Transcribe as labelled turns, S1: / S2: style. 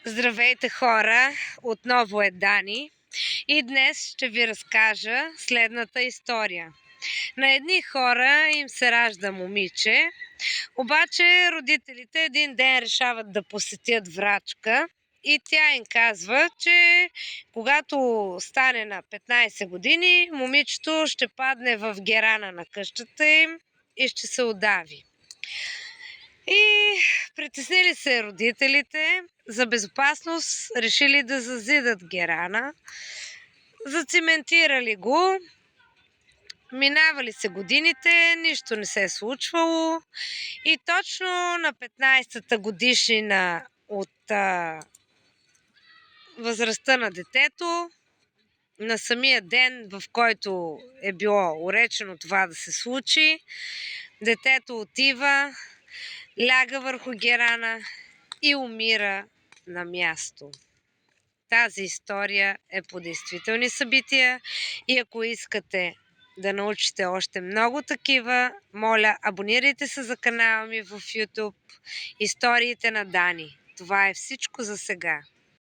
S1: Здравейте, хора! Отново е Дани и днес ще ви разкажа следната история. На едни хора им се ражда момиче, обаче родителите един ден решават да посетят врачка и тя им казва, че когато стане на 15 години, момичето ще падне в герана на къщата им и ще се удави. И притеснили се родителите, за безопасност решили да зазидат герана, зациментирали го, минавали се годините, нищо не се е случвало и точно на 15-та годишнина от възрастта на детето, на самия ден, в който е било уречено това да се случи, детето отива, ляга върху герана и умира на място. Тази история е по действителни събития и ако искате да научите още много такива, моля, абонирайте се за канала ми в YouTube Историите на Дани. Това е всичко за сега.